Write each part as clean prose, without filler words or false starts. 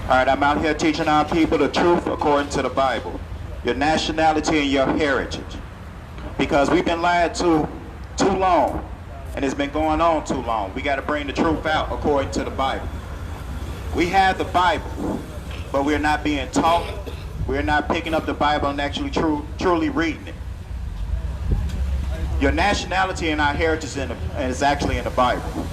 All right, I'm out here teaching our people the truth according to the Bible, your nationality and your heritage. Because we've been lied to too long, and it's been going on too long. We got to bring the truth out according to the Bible. We have the Bible, but we're not being taught. We're not picking up the Bible and actually truly reading it. Your nationality and our heritage is actually in the Bible.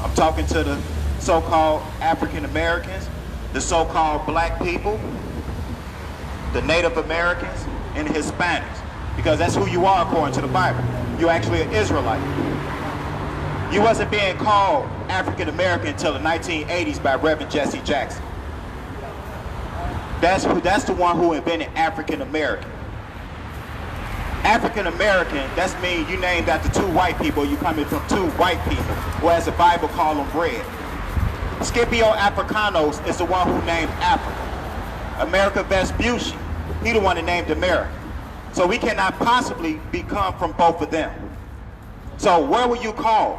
I'm talking to the so-called African Americans, the so-called black people, the Native Americans, and the Hispanics, because that's who you are according to the Bible. You're actually an Israelite. You wasn't being called African American until the 1980s by Reverend Jesse Jackson. That's the one who invented African American. African American, that's mean you named after two white people, you coming from two white people, or as the Bible call them, red. Scipio Africanos is the one who named Africa. America Vespucci, he the one that named America. So we cannot possibly become from both of them. So where were you called?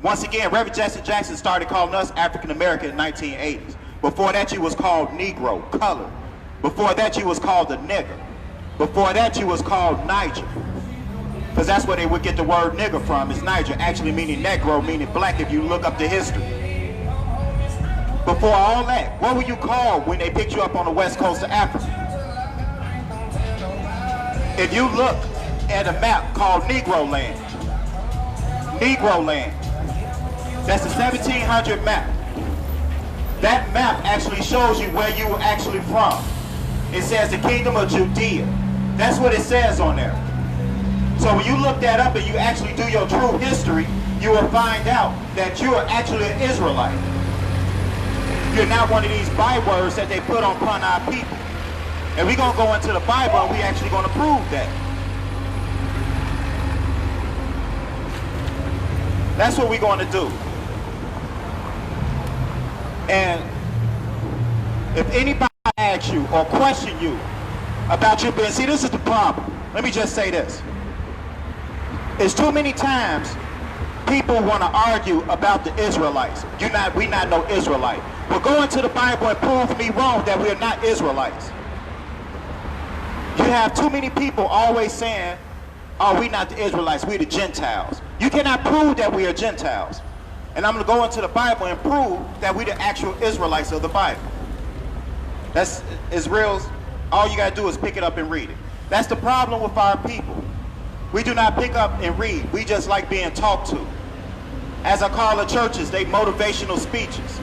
Once again, Reverend Jesse Jackson started calling us African American in the 1980s. Before that you was called Negro, colored. Before that you was called a nigger. Before that you was called Niger. Because that's where they would get the word nigger from, is Niger, actually meaning Negro, meaning black if you look up the history. Before all that, what were you called when they picked you up on the west coast of Africa? If you look at a map called Negro Land, that's the 1700 map. That map actually shows you where you were actually from. It says the Kingdom of Judea. That's what it says on there. So when you look that up and you actually do your true history, you will find out that you are actually an Israelite. You're not one of these bywords that they put upon our people. And we're going to go into the Bible and we're actually going to prove that. That's what we're going to do. And if anybody asks you or question you about you being, see, this is the problem. Let me just say this. It's too many times people want to argue about the Israelites. We not no Israelite. But go into the Bible and prove me wrong that we're not Israelites. You have too many people always saying, oh, we not the Israelites, we the Gentiles. You cannot prove that we are Gentiles. And I'm going to go into the Bible and prove that we the actual Israelites of the Bible. That's as real. All you got to do is pick it up and read it. That's the problem with our people. We do not pick up and read. We just like being talked to. As I call the churches, they motivational speeches.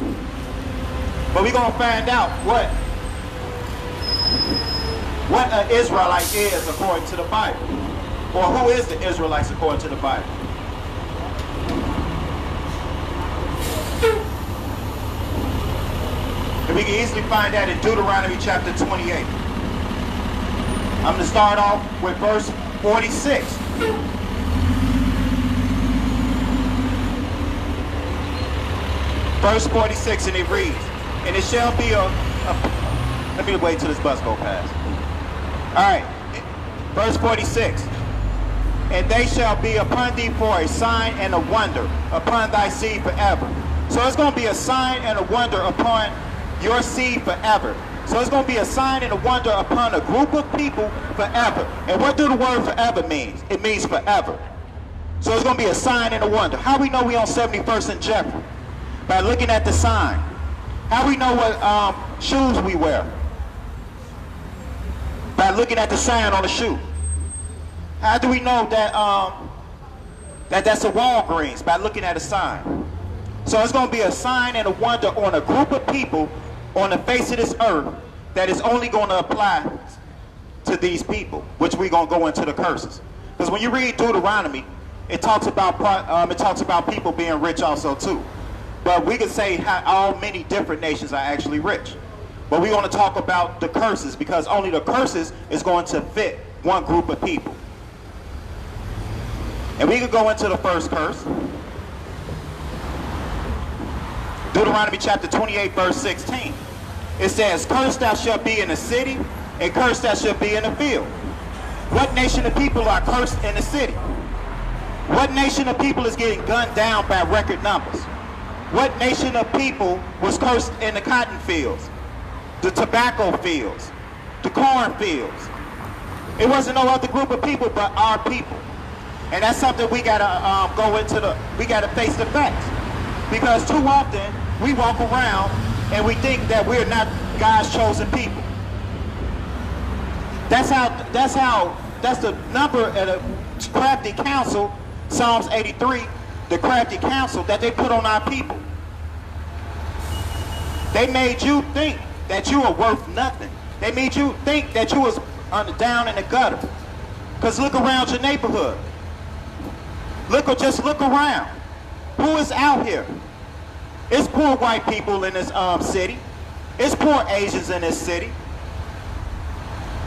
But we're going to find out what an Israelite is according to the Bible. Or who is the Israelites according to the Bible. And we can easily find that in Deuteronomy chapter 28. I'm going to start off with verse 46. Verse 46, and it reads, and it shall be let me wait till this bus go past. All right, verse 46. And they shall be upon thee for a sign and a wonder upon thy seed forever. So it's going to be a sign and a wonder upon your seed forever. So it's going to be a sign and a wonder upon a group of people forever. And what do the word forever mean? It means forever. So it's going to be a sign and a wonder. How we know we on 71st and Jeffery? By looking at the sign. How we know what shoes we wear? By looking at the sign on the shoe. How do we know that that's a Walgreens? By looking at a sign. So it's going to be a sign and a wonder on a group of people on the face of this earth that is only going to apply to these people, which we're going to go into the curses. Because when you read Deuteronomy, it talks about people being rich also too. But we could say how many different nations are actually rich. But we're going to talk about the curses because only the curses is going to fit one group of people. And we could go into the first curse. Deuteronomy chapter 28 verse 16. It says, cursed thou shalt be in the city, and cursed thou shalt be in the field. What nation of people are cursed in the city? What nation of people is getting gunned down by record numbers? What nation of people was cursed in the cotton fields, the tobacco fields, the corn fields? It wasn't no other group of people but our people. And that's something we gotta we gotta face the facts. Because too often we walk around and we think that we're not God's chosen people. That's the number of the crafty counsel, Psalms 83, the crafty counsel that they put on our people. They made you think that you are worth nothing. They made you think that you was down in the gutter. Because look around your neighborhood. Just look around. Who is out here? It's poor white people in this city. It's poor Asians in this city.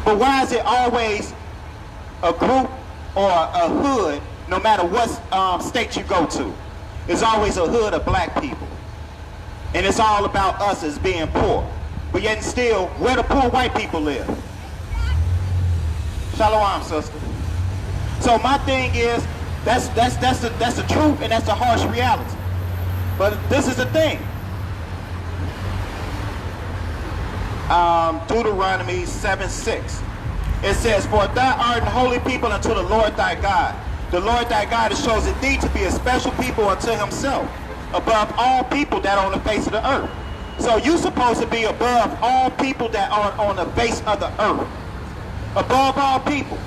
But why is it always a group or a hood, no matter what state you go to? It's always a hood of black people. And it's all about us as being poor. But yet still, where the poor white people live? Shalom, sister. So my thing is, that's the truth, and that's the harsh reality. But this is the thing. Deuteronomy 7:6. It says, "For thou art an holy people unto the Lord thy God. The Lord thy God has chosen thee to be a special people unto himself, above all people that are on the face of the earth." So you're supposed to be above all people that are on the face of the earth. Above all people.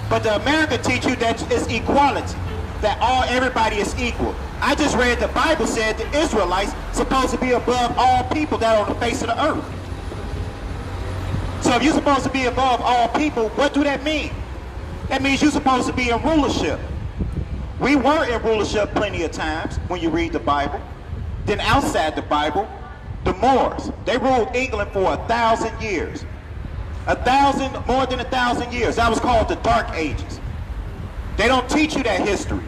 But the America teach you that it's equality, that everybody is equal. I just read the Bible said the Israelites supposed to be above all people that are on the face of the earth. So if you're supposed to be above all people, what do that mean? That means you're supposed to be in rulership. We were in rulership plenty of times when you read the Bible. Then outside the Bible, the Moors, they ruled England for 1,000 years. More than 1,000 years. That was called the Dark Ages. They don't teach you that history.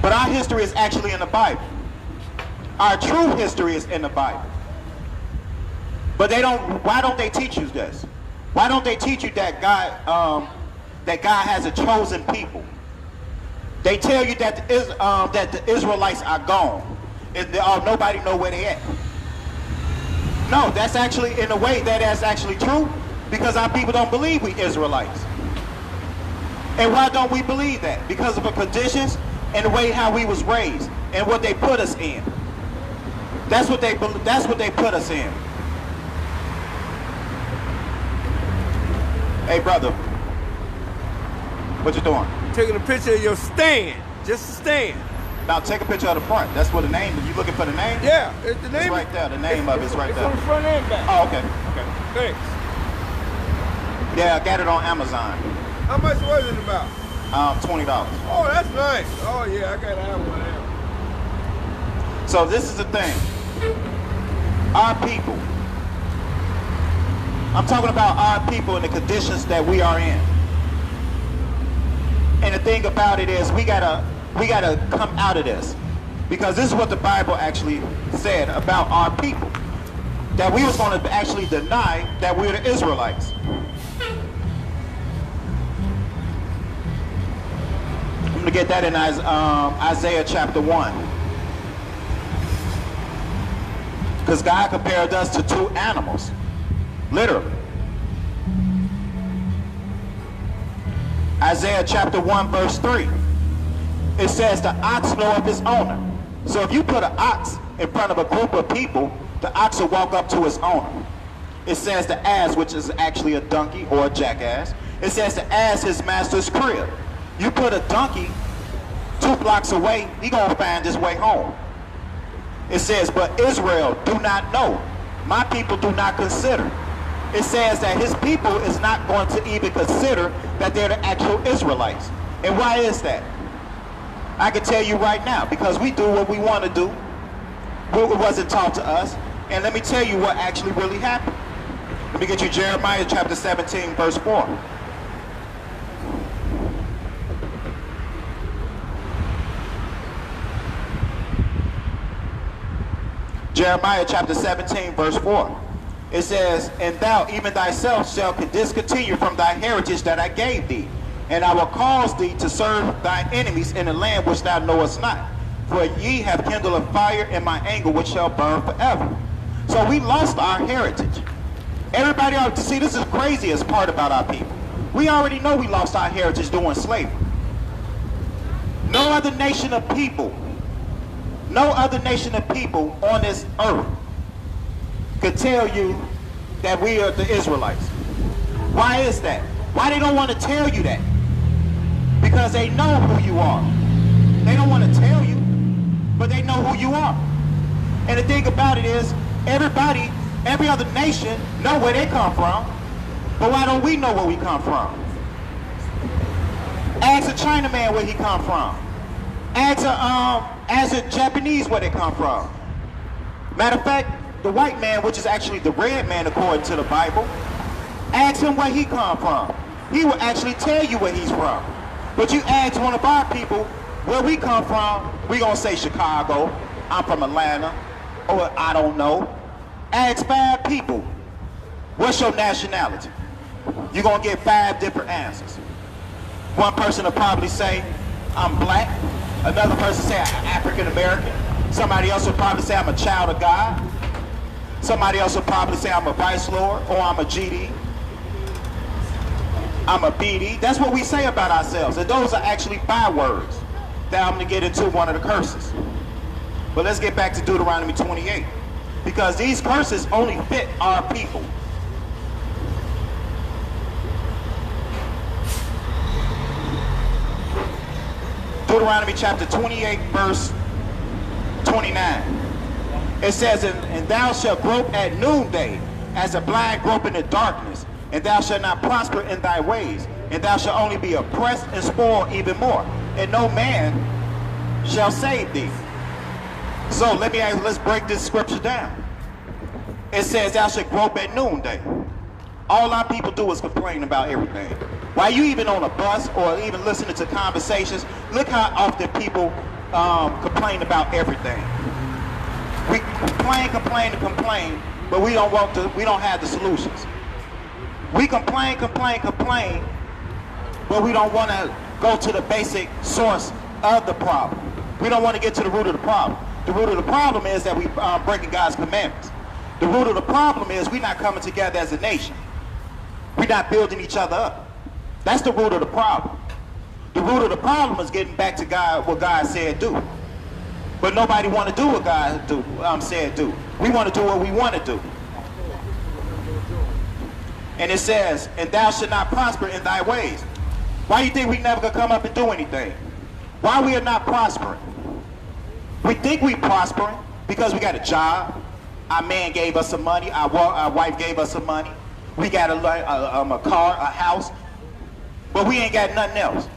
But our history is actually in the Bible. Our true history is in the Bible. But why don't they teach you this? Why don't they teach you that God has a chosen people? They tell you that the Israelites are gone. And nobody know where they at. No, that's actually, in a way, that's actually true, because our people don't believe we Israelites. And why don't we believe that? Because of the conditions and the way how we was raised and what they put us in. That's what they put us in. Hey, brother, what you doing? Taking a picture of your stand, just a stand. Now take a picture of the front. That's what the name. You looking for the name? Yeah, it's the name. It's right there. The name of it's right there. It's on the front and back. Oh, okay. Thanks. Yeah, I got it on Amazon. How much was it about? $20. Oh, that's nice. Oh yeah, I gotta have one of them. So this is the thing. Our people. I'm talking about our people and the conditions that we are in. And the thing about it is, we gotta come out of this, because this is what the Bible actually said about our people, that we was going to actually deny that we're the Israelites. I'm going to get that in Isaiah chapter 1, because God compared us to two animals, literally. Isaiah chapter 1 verse 3. It says the ox knoweth his owner. So if you put an ox in front of a group of people, the ox will walk up to his owner. It says the ass, which is actually a donkey or a jackass, it says the ass his master's crib. You put a donkey 2 blocks away, he gonna find his way home. It says, but Israel do not know. My people do not consider. It says that his people is not going to even consider that they're the actual Israelites. And why is that? I can tell you right now, because we do what we want to do, what wasn't taught to us. And let me tell you what actually really happened. Let me get you Jeremiah chapter 17 verse 4. Jeremiah chapter 17 verse 4. It says, and thou even thyself shalt discontinue from thy heritage that I gave thee, and I will cause thee to serve thine enemies in a land which thou knowest not. For ye have kindled a fire in my anger which shall burn forever. So we lost our heritage. Everybody ought to see, this is the craziest part about our people. We already know we lost our heritage during slavery. No other nation of people on this earth could tell you that we are the Israelites. Why is that? Why they don't want to tell you that? Because they know who you are. They don't want to tell you, but they know who you are. And the thing about it is, every other nation know where they come from, but why don't we know where we come from? Ask a Chinaman where he come from. Ask a Japanese where they come from. Matter of fact, the white man, which is actually the red man according to the Bible, ask him where he come from. He will actually tell you where he's from. But you ask one of our people where we come from, we gonna say Chicago, I'm from Atlanta, or I don't know. Ask 5 people, what's your nationality? You're gonna get 5 different answers. One person will probably say, I'm black. Another person say, I'm African American. Somebody else will probably say, I'm a child of God. Somebody else will probably say, I'm a vice lord, or I'm a GD. I'm a BD. That's what we say about ourselves. And those are actually bywords that I'm going to get into one of the curses. But let's get back to Deuteronomy 28. Because these curses only fit our people. Deuteronomy chapter 28, verse 29. It says, and thou shalt grope at noonday, as a blind grope in the darkness, and thou shalt not prosper in thy ways, and thou shalt only be oppressed and spoiled even more, and no man shall save thee. So let's break this scripture down. It says, thou shalt grope at noonday. All our people do is complain about everything. While you even on a bus or even listening to conversations, look how often people complain about everything. We complain, but we don't have the solutions. We complain, but we don't want to go to the basic source of the problem. We don't want to get to the root of the problem. The root of the problem is that we breaking God's commandments. The root of the problem is we're not coming together as a nation. We're not building each other up. That's the root of the problem. The root of the problem is getting back to God, what God said do. But nobody want to do what God said do. We want to do what we want to do. And it says, and thou shalt not prosper in thy ways. Why do you think we never gonna come up and do anything? Why we are not prospering? We think we prospering because we got a job. Our man gave us some money. Our wife gave us some money. We got a car, a house. But we ain't got nothing else.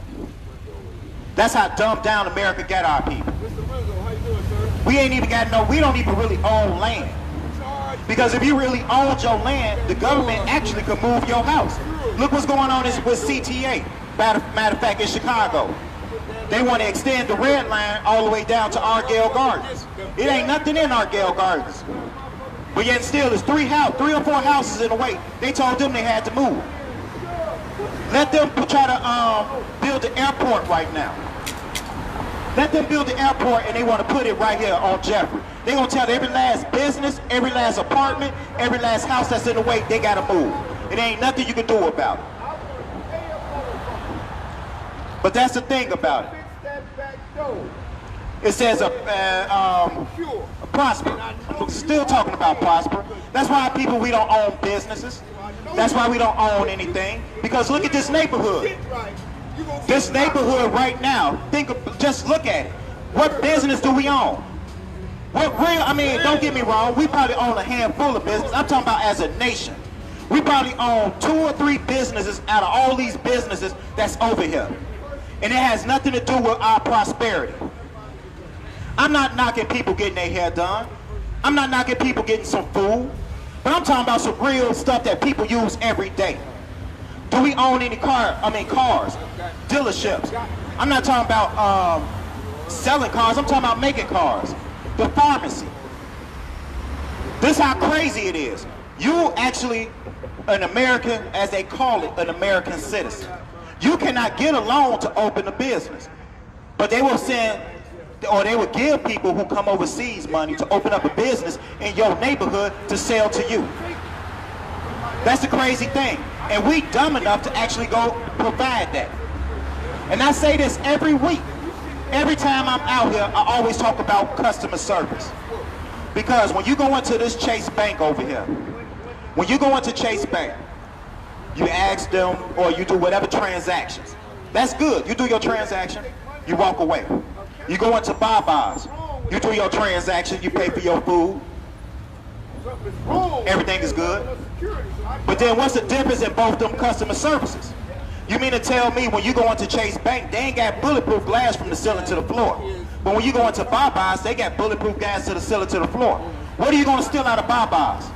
That's how dumbed down America got our people. We ain't even got we don't even really own land. Because if you really owned your land, the government actually could move your house. Look what's going on with CTA. Matter of fact, in Chicago. They want to extend the red line all the way down to Argyle Gardens. It ain't nothing in Argyle Gardens. But yet still, there's 3 or 4 houses in the way. They told them they had to move. Let them try to build the airport right now. Let them build the airport and they want to put it right here on Jeffery. They're going to tell every last business, every last apartment, every last house that's in the way, they got to move. It ain't nothing you can do about it. But that's the thing about it. It says prosper. I'm still talking about prosper. That's why people, we don't own businesses. That's why we don't own anything. Because look at this neighborhood. This neighborhood right now, just look at it. What business do we own? Don't get me wrong, we probably own a handful of businesses. I'm talking about as a nation. We probably own 2 or 3 businesses out of all these businesses that's over here. And it has nothing to do with our prosperity. I'm not knocking people getting their hair done. I'm not knocking people getting some food. But I'm talking about some real stuff that people use every day. Do we own any cars, dealerships? I'm not talking about selling cars, I'm talking about making cars. The pharmacy. This is how crazy it is. You actually, an American, as they call it, an American citizen. You cannot get a loan to open a business. But they will send or they would give people who come overseas money to open up a business in your neighborhood to sell to you. That's the crazy thing. And we dumb enough to actually go provide that. And I say this every week. Every time I'm out here, I always talk about customer service. Because when you go into this Chase Bank over here, when you go into Chase Bank, you ask them or you do whatever transactions. That's good. You do your transaction, you walk away. You go into Baba's, you do your transaction, you pay for your food. Everything is good. But then what's the difference in both them customer services? You mean to tell me when you go into Chase Bank, they ain't got bulletproof glass from the ceiling to the floor. But when you go into Baba's, they got bulletproof glass to the ceiling to the floor. What are you going to steal out of Baba's?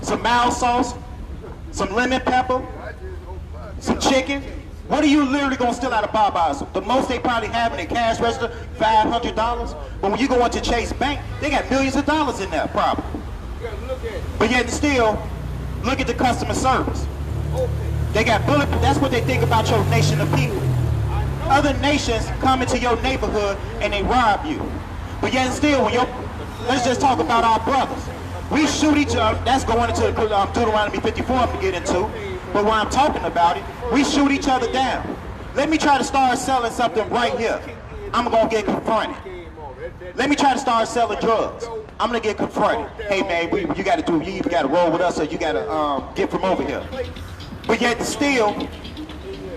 Some mild sauce? Some lemon pepper? Some chicken? What are you literally going to steal out of Baba's? The most they probably have in their cash register, $500. But when you go into Chase Bank, they got millions of dollars in there probably. But yet still, look at the customer service. They got bulletproof. That's what they think about your nation of people. Other nations come into your neighborhood and they rob you. But yet still, when let's just talk about our brothers. We shoot each other. That's going into Deuteronomy 54 I'm going to get into. But when I'm talking about it, we shoot each other down. Let me try to start selling something right here. I'm going to get confronted. Let me try to start selling drugs. I'm going to get confronted. Hey, man, you got to you either got to roll with us or you got to get from over here. But yet still,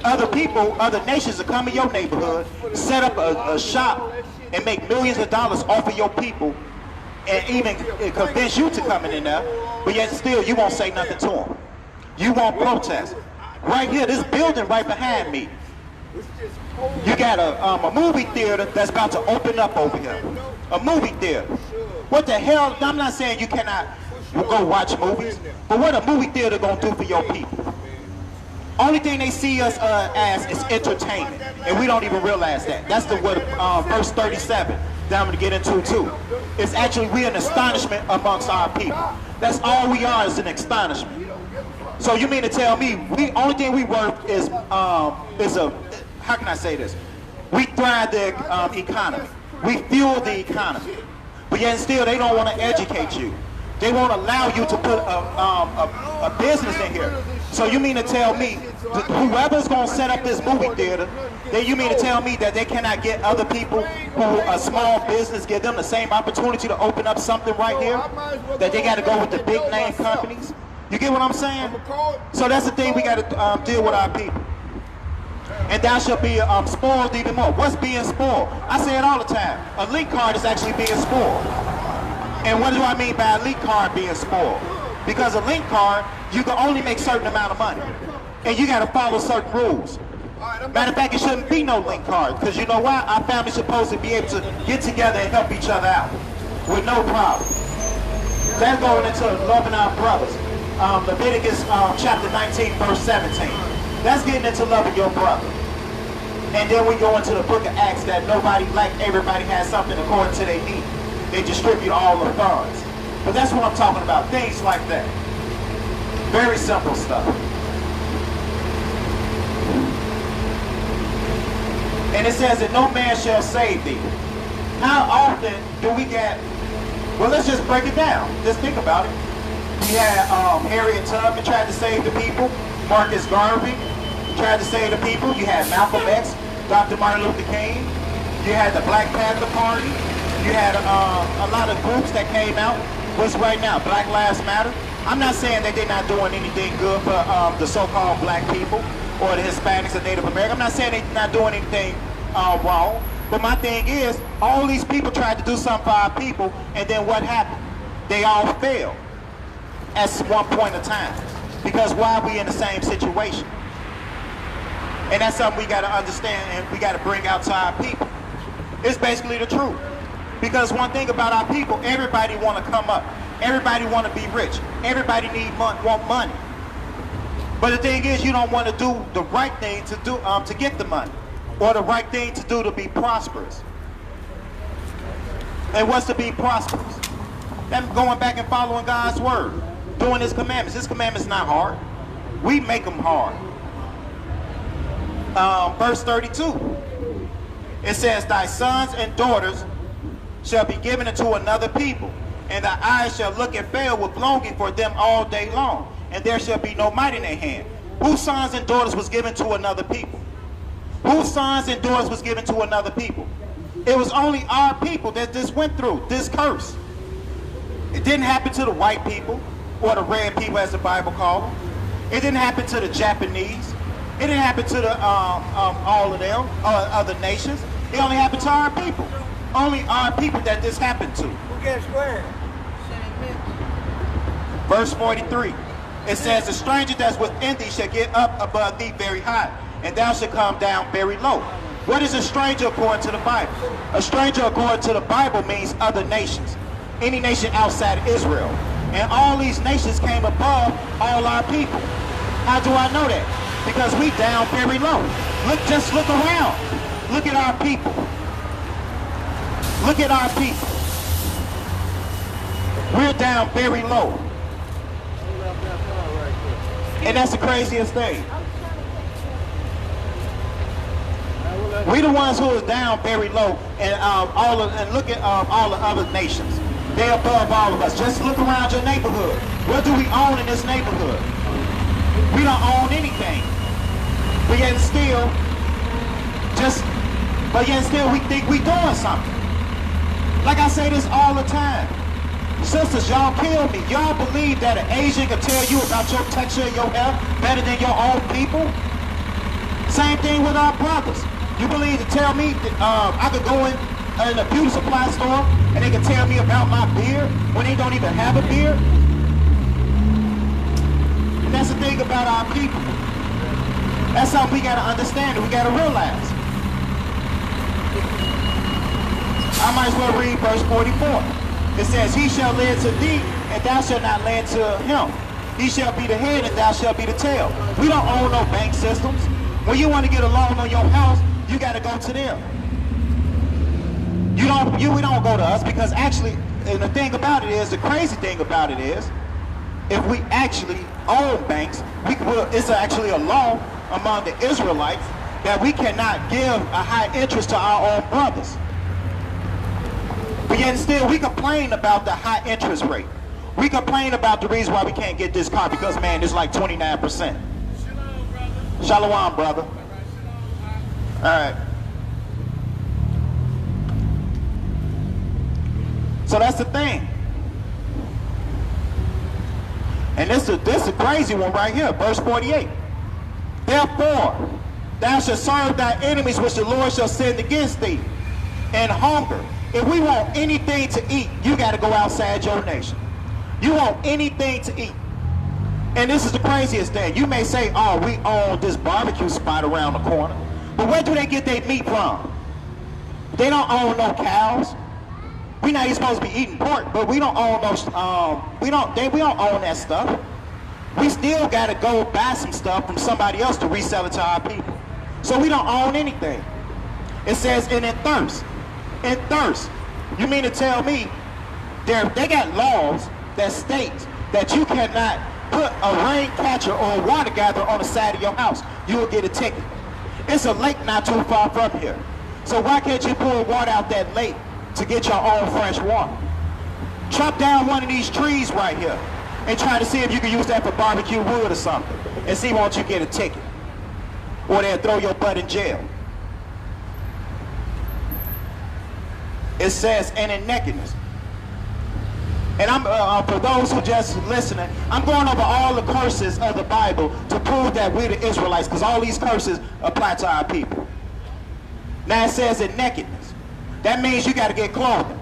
other people, other nations will come in your neighborhood, set up a shop, and make millions of dollars off of your people, and even convince you to come in there, but yet still you won't say nothing to them. You won't protest. Right here, this building right behind me, you got a movie theater that's about to open up over here. A movie theater. What the hell? I'm not saying you cannot go watch movies, but what a movie theater gonna do for your people? Only thing they see us as is entertainment, and we don't even realize that. That's the what verse 37 that I'm going to get into too. It's actually we're an astonishment amongst our people. That's all we are, is an astonishment. So you mean to tell me only thing we worth is how can I say this? We thrive the economy. We fuel the economy. But yet still they don't want to educate you. They won't allow you to put a business in here. So you mean to tell me, whoever's going to set up this movie theater, then you mean to tell me that they cannot get other people who are small business, give them the same opportunity to open up something right here? That they got to go with the big name companies? You get what I'm saying? So that's the thing we got to deal with our people. And thou shalt be spoiled even more. What's being spoiled? I say it all the time. A link card is actually being spoiled. And what do I mean by a link card being spoiled? Because a link card, you can only make certain amount of money. And you got to follow certain rules. Matter of fact, it shouldn't be no link card. Because you know why? Our family's supposed to be able to get together and help each other out with no problem. That's going into loving our brothers. Leviticus chapter 19, verse 17. That's getting into loving your brother. And then we go into the book of Acts that nobody, like everybody has something according to their need. They distribute all the funds. But that's what I'm talking about, things like that. Very simple stuff. And it says that no man shall save thee. How often do we get, well, let's just break it down. Just think about it. We had Harriet Tubman tried to save the people. Marcus Garvey tried to save the people. You had Malcolm X, Dr. Martin Luther King. You had the Black Panther Party. You had a lot of groups that came out. What's right now? Black Lives Matter. I'm not saying that they're not doing anything good for the so-called black people or the Hispanics and Native Americans. I'm not saying they're not doing anything wrong. But my thing is, all these people tried to do something for our people, and then what happened? They all failed at one point in time. Because why are we in the same situation? And that's something we got to understand and we got to bring out to our people. It's basically the truth. Because one thing about our people, everybody want to come up. Everybody want to be rich. Everybody want money. But the thing is, you don't want to do the right thing to do to get the money, or the right thing to do to be prosperous. And what's to be prosperous? That's going back and following God's word, doing His commandments. His commandments not hard. We make them hard. Verse 32. It says, "Thy sons and daughters shall be given unto another people, and thy eyes shall look and fail with longing for them all day long, and there shall be no might in their hand. Whose sons and daughters was given to another people? Whose sons and daughters was given to another people? It was only our people that this went through, this curse. It didn't happen to the white people, or the red people as the Bible called them. It didn't happen to the Japanese. It didn't happen to the all of them, other nations. It only happened to our people. Only our people that this happened to. Who gets where? Verse 43. It says, the stranger that's within thee shall get up above thee very high, and thou shalt come down very low. What is a stranger according to the Bible? A stranger according to the Bible means other nations. Any nation outside of Israel. And all these nations came above all our people. How do I know that? Because we down very low. Just look around. Look at our people. Look at our people. We're down very low. And that's the craziest thing. We the ones who is down very low, and look at all the other nations. They're above all of us. Just look around your neighborhood. What do we own in this neighborhood? We don't own anything. But yet still we think we doing something. Like I say this all the time. Sisters, y'all kill me. Y'all believe that an Asian can tell you about your texture of your hair better than your own people? Same thing with our brothers. You believe to tell me that I could go in a beauty supply store and they can tell me about my beard when they don't even have a beard? And that's the thing about our people. That's something we gotta understand and we gotta realize. I might as well read verse 44. It says, he shall lend to thee, and thou shalt not lend to him. He shall be the head, and thou shalt be the tail. We don't own no bank systems. When you want to get a loan on your house, you got to go to them. We don't go to us, because actually, and the thing about it is, the crazy thing about it is, if we actually own banks, it's actually a law among the Israelites that we cannot give a high interest to our own brothers. But yet still, we complain about the high interest rate. We complain about the reason why we can't get this car because, man, it's like 29%. Shalom, brother. All right. So that's the thing. And this is a crazy one right here, verse 48. Therefore, thou shalt serve thy enemies which the Lord shall send against thee, and hunger. If we want anything to eat, you got to go outside your nation. You want anything to eat. And this is the craziest thing. You may say, oh, we own this barbecue spot around the corner. But where do they get their meat from? They don't own no cows. We not even supposed to be eating pork, but we don't own those. We don't own that stuff. We still got to go buy some stuff from somebody else to resell it to our people. So we don't own anything. It says, and in thirst. In thirst. You mean to tell me they got laws that state that you cannot put a rain catcher or a water gatherer on the side of your house? You will get a ticket. It's a lake not too far from here. So why can't you pull water out that lake to get your own fresh water? Chop down one of these trees right here and try to see if you can use that for barbecue wood or something and see won't you get a ticket. Or they'll throw your butt in jail. It says, and in nakedness. And I'm for those who just listening, I'm going over all the curses of the Bible to prove that we're the Israelites, because all these curses apply to our people. Now it says in nakedness. That means you got to get clothing.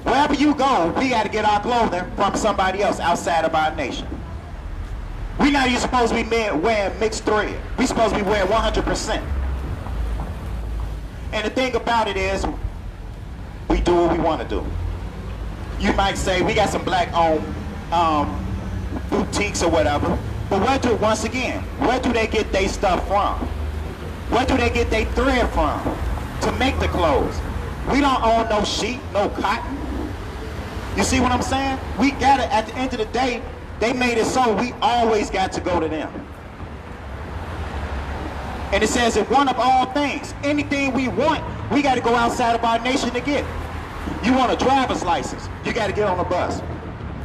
Wherever you go, we got to get our clothing from somebody else outside of our nation. We're not even supposed to be wearing mixed thread. We're supposed to be wearing 100%. And the thing about it is, we do what we want to do. You might say we got some black-owned boutiques or whatever, but once again, where do they get their stuff from? Where do they get their thread from to make the clothes? We don't own no sheep, no cotton. You see what I'm saying? We got it. At the end of the day, they made it so we always got to go to them. And it says, if one of all things, anything we want, we got to go outside of our nation to get. You want a driver's license, you got to get on a bus.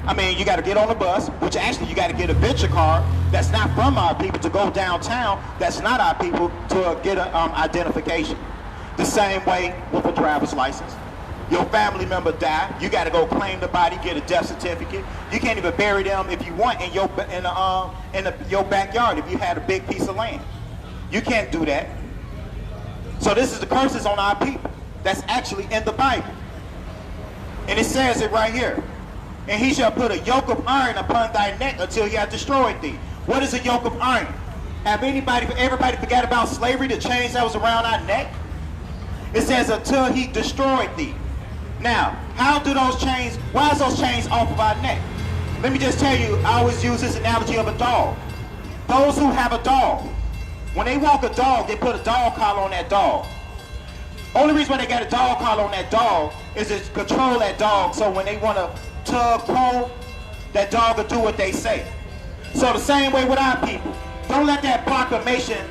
I mean, you got to get on the bus, which actually you got to get a venture card that's not from our people to go downtown, that's not our people, to get an identification. The same way with a driver's license. Your family member died, you got to go claim the body, get a death certificate. You can't even bury them if you want in your your backyard if you had a big piece of land. You can't do that. So this is the curses on our people. That's actually in the Bible. And it says it right here. And he shall put a yoke of iron upon thy neck until he hath destroyed thee. What is a yoke of iron? Have everybody forgot about slavery, the chains that was around our neck? It says until he destroyed thee. Now, how do those chains, why is those chains off of our neck? Let me just tell you, I always use this analogy of a dog. Those who have a dog, when they walk a dog, they put a dog collar on that dog. Only reason why they got a dog collar on that dog is to control that dog, so when they want to tug, pull, that dog will do what they say. So the same way with our people. Don't let that proclamation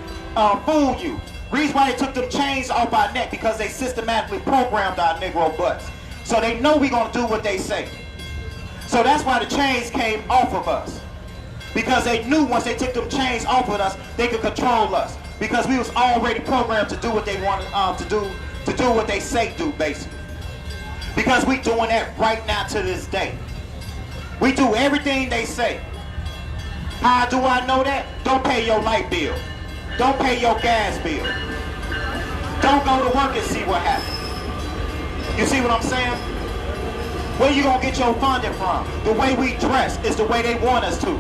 fool you. Reason why they took them chains off our neck, because they systematically programmed our Negro butts. So they know we're going to do what they say. So that's why the chains came off of us. Because they knew once they took them chains off of us, they could control us. Because we was already programmed to do what they wanted to do what they say do, basically. Because we doing that right now to this day. We do everything they say. How do I know that? Don't pay your light bill. Don't pay your gas bill. Don't go to work and see what happens. You see what I'm saying? Where you gonna get your funding from? The way we dress is the way they want us to.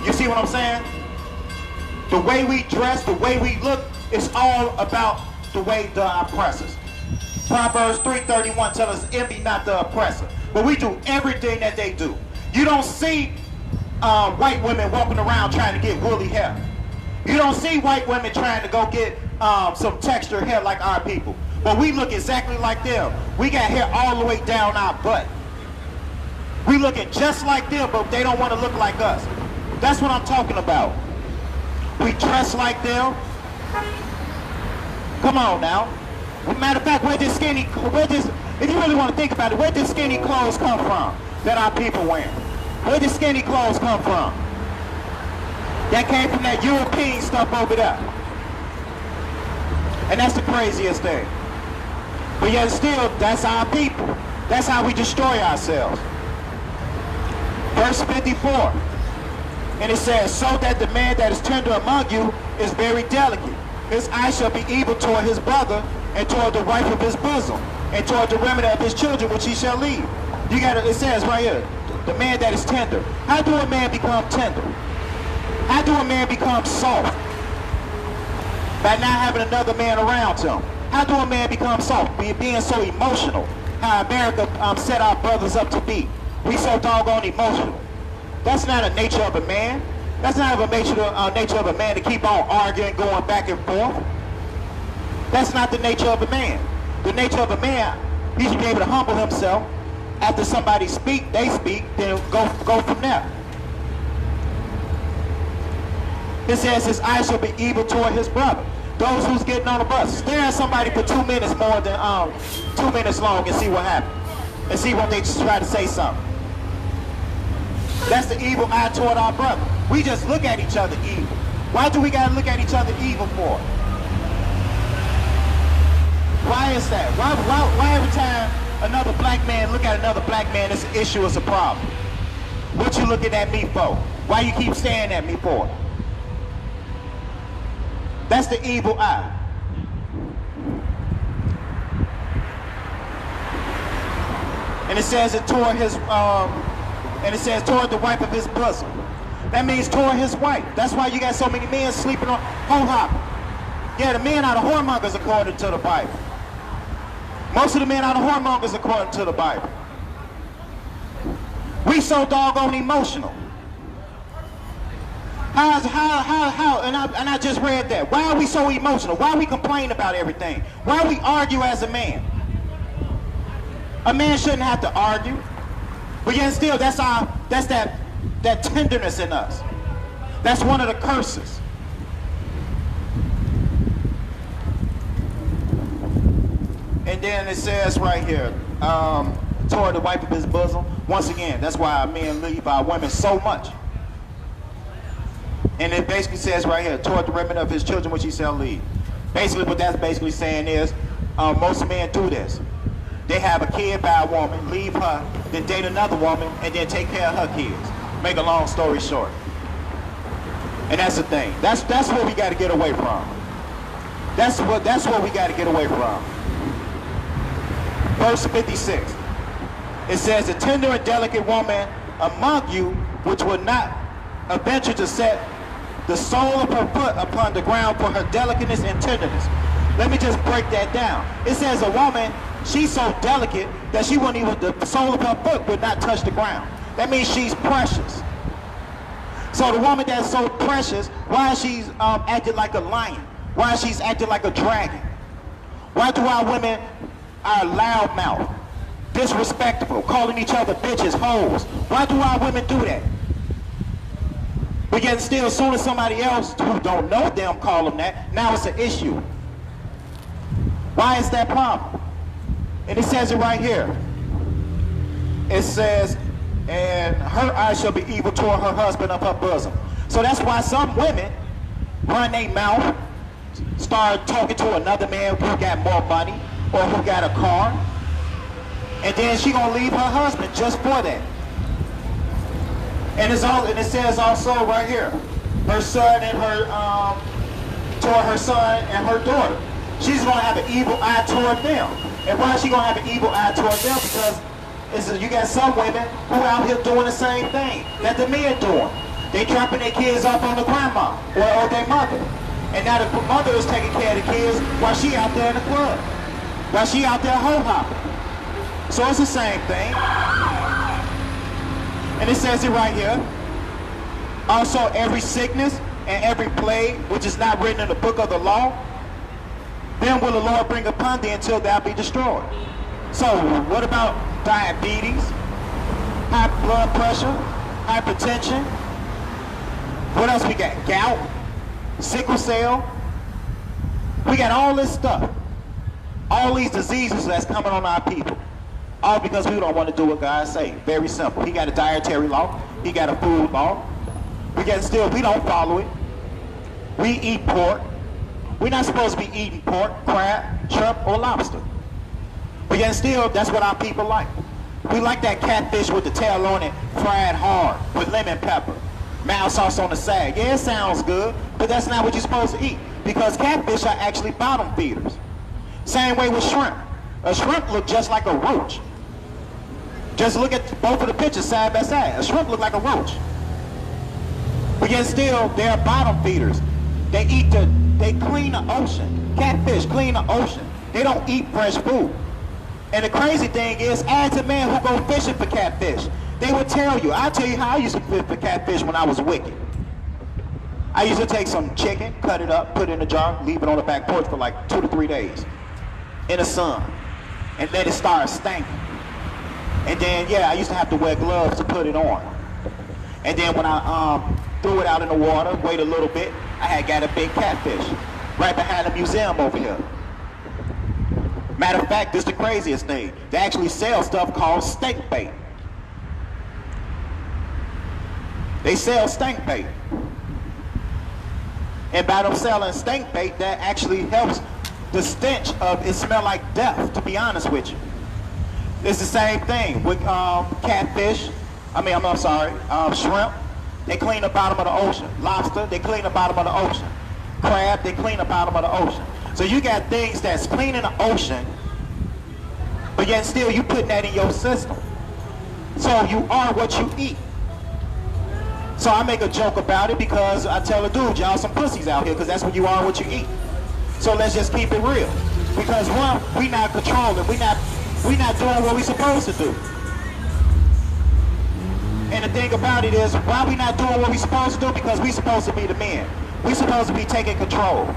You see what I'm saying? The way we dress, the way we look, it's all about the way the oppressors. Proverbs 3:31 tells us, envy not the oppressor. But we do everything that they do. You don't see white women walking around trying to get woolly hair. You don't see white women trying to go get some textured hair like our people. But we look exactly like them. We got hair all the way down our butt. We looking just like them, but they don't want to look like us. That's what I'm talking about. We dress like them. Come on now. Matter of fact, if you really want to think about it, where did skinny clothes come from that our people wear? Where did skinny clothes come from? That came from that European stuff over there. And that's the craziest thing. But yet still, that's our people. That's how we destroy ourselves. Verse 54. And it says, so that the man that is tender among you is very delicate. His eye shall be evil toward his brother, and toward the wife of his bosom, and toward the remnant of his children which he shall leave. It says right here, the man that is tender. How do a man become tender? How do a man become soft? By not having another man around him. How do a man become soft? Being so emotional. How America set our brothers up to be. We so doggone emotional. That's not a nature of a man. That's not a nature of a man to keep on arguing, going back and forth. That's not the nature of a man. The nature of a man, he should be able to humble himself. After somebody they speak, then go from there. It says his eye shall be evil toward his brother. Those who's getting on the bus, stare at somebody for 2 minutes more than 2 minutes long and see what happens. And see what they just try to say something. That's the evil eye toward our brother. We just look at each other evil. Why do we gotta look at each other evil for? Why is that? Why every time another black man look at another black man, this issue is a problem? What you looking at me for? Why you keep staring at me for? That's the evil eye. And it says it toward his toward the wife of his bosom. That means toward his wife. That's why you got so many men sleeping on hoe-hopping. Yeah, the men are the whoremongers according to the Bible. Most of the men are the whoremongers according to the Bible. We so doggone emotional. How? And I just read that. Why are we so emotional? Why we complain about everything? Why we argue as a man? A man shouldn't have to argue. But yet still, that's that tenderness in us. That's one of the curses. And then it says right here, toward the wife of his bosom. Once again, that's why men leave our women so much. And it basically says right here, toward the remnant of his children which he shall leave. Basically what that's basically saying is, most men do this. They have a kid by a woman, leave her, then date another woman, and then take care of her kids. Make a long story short. And that's the thing. That's what we got to get away from. That's what we got to get away from. Verse 56. It says, a tender and delicate woman among you, which would not venture to set the sole of her foot upon the ground for her delicateness and tenderness. Let me just break that down. It says a woman, she's so delicate that she wouldn't even, the sole of her foot would not touch the ground. That means she's precious. So the woman that's so precious, why is she acting like a lion? Why is she acting like a dragon? Why do our women are loudmouth, disrespectful, calling each other bitches, hoes? Why do our women do that? But yet still, as soon as somebody else who don't know them call them that, now it's an issue. Why is that problem? And it says it right here. It says, and her eyes shall be evil toward her husband of her bosom. So that's why some women run their mouth, start talking to another man who got more money or who got a car, and then she gonna leave her husband just for that. And it says also right here, her son and her toward her son and her daughter. She's gonna have an evil eye toward them. And why is she gonna have an evil eye toward them? Because you got some women who out here doing the same thing that the men doing. They dropping their kids off on the grandma or their mother. And now the mother is taking care of the kids while she out there in the club. While she out there hoe-hopping. So it's the same thing. And it says it right here. Also every sickness and every plague which is not written in the book of the law, then will the Lord bring upon thee until thou be destroyed. So what about diabetes, high blood pressure, hypertension? What else we got? Gout, sickle cell. We got all this stuff. All these diseases that's coming on our people. All because we don't want to do what God say. Very simple. He got a dietary law. He got a food law. We don't follow it. We eat pork. We're not supposed to be eating pork, crab, shrimp, or lobster. But yet still, that's what our people like. We like that catfish with the tail on it, fried hard, with lemon pepper, mild sauce on the side. Yeah, it sounds good, but that's not what you're supposed to eat. Because catfish are actually bottom feeders. Same way with shrimp. A shrimp look just like a roach. Just look at both of the pictures side by side. A shrimp look like a roach. But yet still, they're bottom feeders. They clean the ocean. Catfish clean the ocean. They don't eat fresh food. And the crazy thing is, ask a man who go fishing for catfish. They will tell you. I'll tell you how I used to fish for catfish when I was wicked. I used to take some chicken, cut it up, put it in a jar, leave it on the back porch for like 2 to 3 days in the sun, and let it start stinking. And then, yeah, I used to have to wear gloves to put it on. And then when I threw it out in the water, wait a little bit, I had got a big catfish right behind the museum over here. Matter of fact, this is the craziest thing. They actually sell stuff called stink bait. They sell stink bait. And by them selling stink bait, that actually helps the stench of it smell like death, to be honest with you. It's the same thing with catfish. Shrimp. They clean the bottom of the ocean. Lobster, they clean the bottom of the ocean. Crab, they clean the bottom of the ocean. So you got things that's cleaning the ocean, but yet still you putting that in your system. So you are what you eat. So I make a joke about it because I tell a dude, y'all some pussies out here, because that's what you are, what you eat. So let's just keep it real. Because one, we not controlling, we not doing what we supposed to do. And the thing about it is, why we not doing what we supposed to do? Because we supposed to be the men. We supposed to be taking control.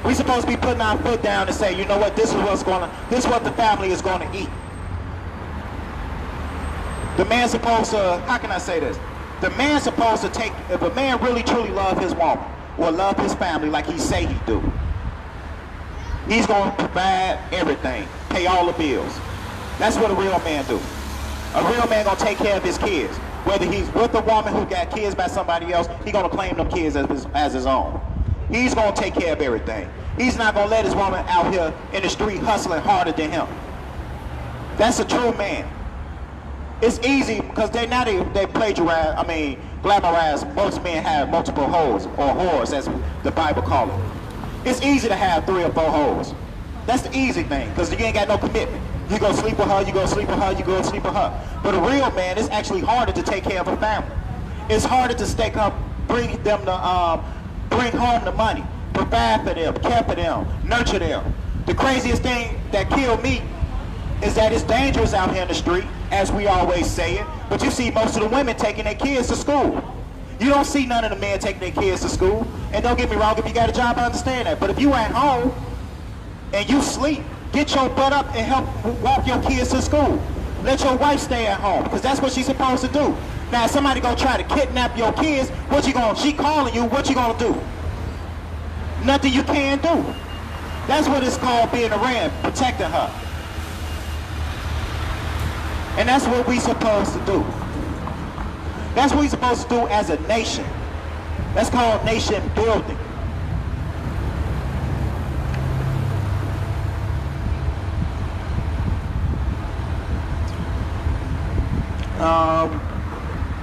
We supposed to be putting our foot down and say, you know what, this is what the family is gonna eat. The man's supposed to, how can I say this? The man's supposed to take, if a man really truly love his woman or love his family like he say he do, he's gonna provide everything. pay all the bills. That's what a real man do. A real man gonna take care of his kids. Whether he's with a woman who got kids by somebody else, he gonna claim them kids as his own. He's gonna take care of everything. He's not gonna let his woman out here in the street hustling harder than him. That's a true man. It's easy because they plagiarize, glamorize. Most men have multiple hoes or whores, as the Bible calls it. It's easy to have 3 or 4 hoes. That's the easy thing because you ain't got no commitment. You go sleep with her, you go sleep with her, you go sleep with her. But a real man, it's actually harder to take care of a family. It's harder to stake up, bring home the money, provide for them, care for them, nurture them. The craziest thing that killed me is that it's dangerous out here in the street, as we always say it, but you see most of the women taking their kids to school. You don't see none of the men taking their kids to school. And don't get me wrong, if you got a job, I understand that. But if you at home and you sleep, get your butt up and help walk your kids to school. Let your wife stay at home, because that's what she's supposed to do. Now, if somebody gonna try to kidnap your kids, she calling you, what you gonna do? Nothing you can do. That's what it's called, being a man, protecting her. And that's what we supposed to do. That's what we supposed to do as a nation. That's called nation building.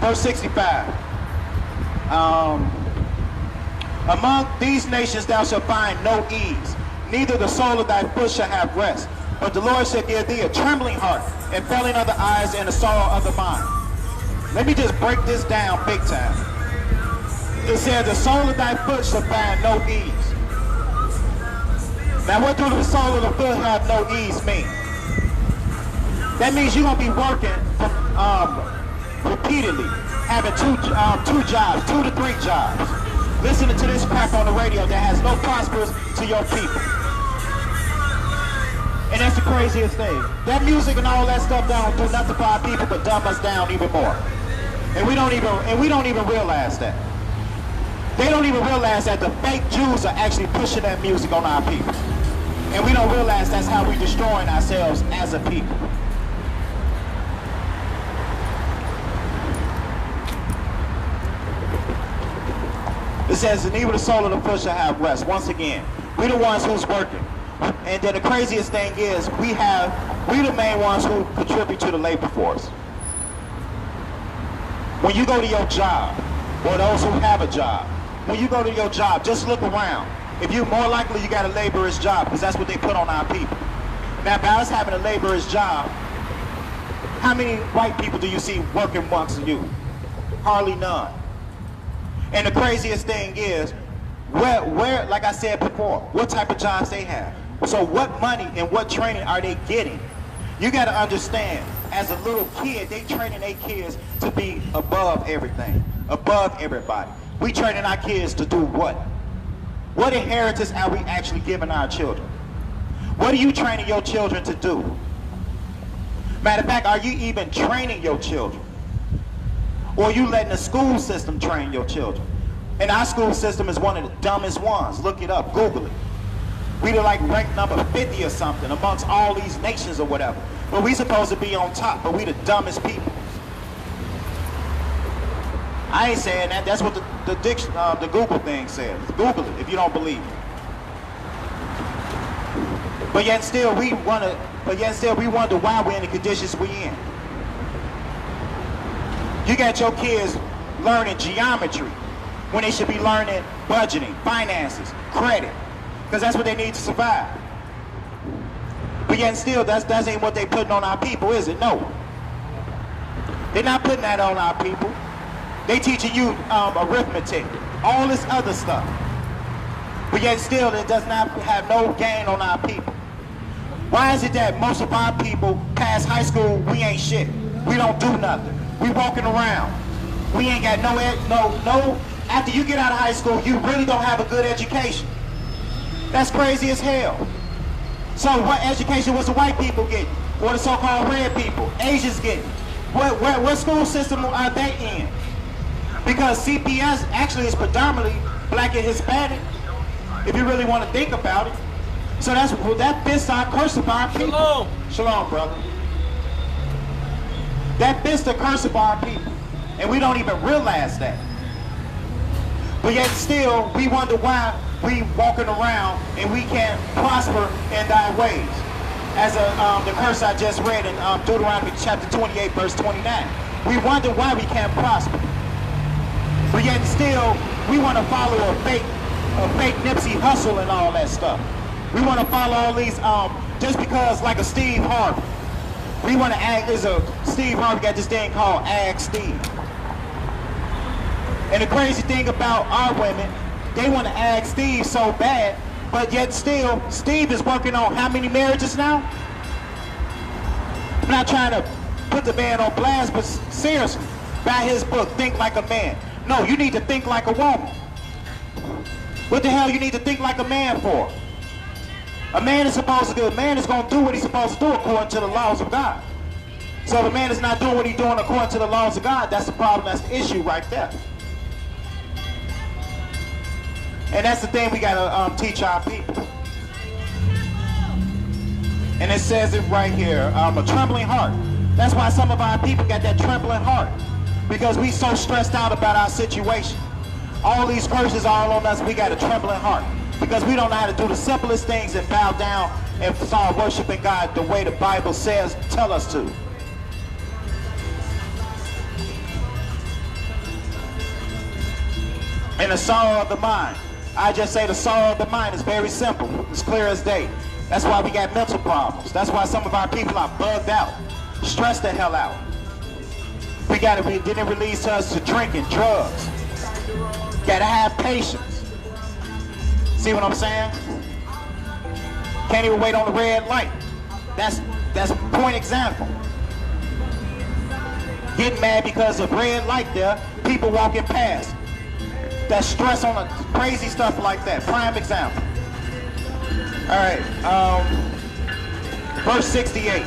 Verse 65. Among these nations thou shalt find no ease, neither the sole of thy foot shall have rest. But the Lord shall give thee a trembling heart, and failing of the eyes, and a sorrow of the mind. Let me just break this down big time. It says, the sole of thy foot shall find no ease. Now what do the sole of the foot have no ease mean? That means you're going to be working repeatedly, having two jobs, 2 to 3 jobs. Listening to this crap on the radio that has no prosperous to your people. And that's the craziest thing. That music and all that stuff don't do nothing for our people but dumb us down even more. And we don't even realize that. They don't even realize that the fake Jews are actually pushing that music on our people. And we don't realize that's how we're destroying ourselves as a people. It says, and even the soul of the foot shall have rest. Once again, we the ones who's working. And then the craziest thing is, we the main ones who contribute to the labor force. When you go to your job, or those who have a job, when you go to your job, just look around. If you're more likely you got a laborer's job, because that's what they put on our people. Now, by us having a laborer's job, how many white people do you see working amongst you? Hardly none. And the craziest thing is, where, like I said before, what type of jobs they have. So what money and what training are they getting? You got to understand, as a little kid, they training their kids to be above everything, above everybody. We training our kids to do what? What inheritance are we actually giving our children? What are you training your children to do? Matter of fact, are you even training your children? Or are you letting the school system train your children? And our school system is one of the dumbest ones. Look it up, Google it. We're like ranked number 50 or something amongst all these nations or whatever. But we supposed to be on top, but we the dumbest people. I ain't saying that. That's what the Google thing says. Google it if you don't believe it. But yet still we wonder why we're in the conditions we in. You got your kids learning geometry when they should be learning budgeting, finances, credit, because that's what they need to survive. But yet still, that ain't what they putting on our people, is it? No. They're not putting that on our people. They teaching you arithmetic, all this other stuff. But yet still, it does not have no gain on our people. Why is it that most of our people past high school, we ain't shit? We don't do nothing. We walking around. We ain't got no, after you get out of high school, you really don't have a good education. That's crazy as hell. So what education was the white people getting? Or the so-called red people, Asians getting? What school system are they in? Because CPS actually is predominantly black and Hispanic, if you really want to think about it. So that fits our curse of our people. Shalom. Shalom, brother. That fits the curse of our people. And we don't even realize that. But yet still, we wonder why we walking around and we can't prosper in thy ways. As the curse I just read in Deuteronomy chapter 28, verse 29. We wonder why we can't prosper. But yet still, we want to follow a fake Nipsey Hussle and all that stuff. We want to follow all these, just because like a Steve Harvey. We want to act, there's a Steve Harvey got this thing called Ask Steve. And the crazy thing about our women, they want to ask Steve so bad, but yet still, Steve is working on how many marriages now? I'm not trying to put the man on blast, but seriously, buy his book, Think Like a Man. No, you need to think like a woman. What the hell you need to think like a man for? A man is going to do what he's supposed to do according to the laws of God. So if a man is not doing what he's doing according to the laws of God, that's the problem, that's the issue right there. And that's the thing we got to teach our people. And it says it right here, a trembling heart. That's why some of our people got that trembling heart. Because we so stressed out about our situation. All these curses all on us, we got a trembling heart. Because we don't know how to do the simplest things and bow down and start worshiping God the way the Bible says, tell us to. And the sorrow of the mind. I just say the sorrow of the mind is very simple. It's clear as day. That's why we got mental problems. That's why some of our people are bugged out, stressed the hell out. We didn't release us to drinking, drugs. Gotta have patience. See what I'm saying? Can't even wait on the red light. That's a point example. Getting mad because of red light there, people walking past. That stress on crazy stuff like that. Prime example. All right, verse 68.